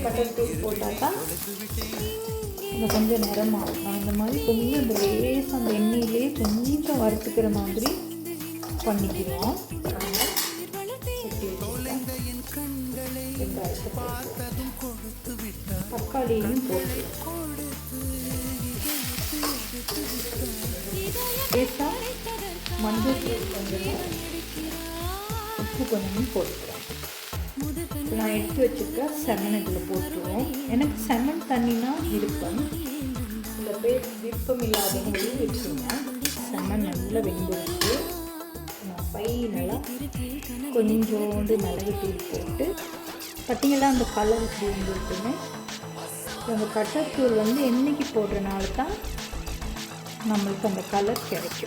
Cutter தூள் போட்டால் தான் இந்த கொஞ்சம் நிறமாகும். நான் இந்த மாதிரி கொஞ்சம் இந்த லேஸ் அந்த எண்ணெயிலே கொஞ்சம் வறுத்துக்கிற மாதிரி பண்ணிக்கிறோம். தக்காளியையும் போட்டு லேசாக மஞ்சள் தூள் கொஞ்சம் உப்பு கொஞ்சமும் போட்டுக்கிறேன். நான் எடுத்து வச்சுருக்க செமன் இதில் போட்டுருவோம். எனக்கு செமன் தண்ணினா விருப்பம், சில பேர் விருப்பம் இல்லாதவங்களும் இருக்குங்க. செமன் நல்லா வெந்துருக்கு. நான் ஃபைனலாக கொஞ்சோண்டு மிளகு தூள் போட்டு பார்த்தீங்கன்னா அந்த கலர் இப்படி வந்துருக்குன்னு. அந்த கட்டத்தூள் வந்து என்றைக்கு போடுறனால தான் நம்மளுக்கு அந்த கலர் கிடைக்கும்.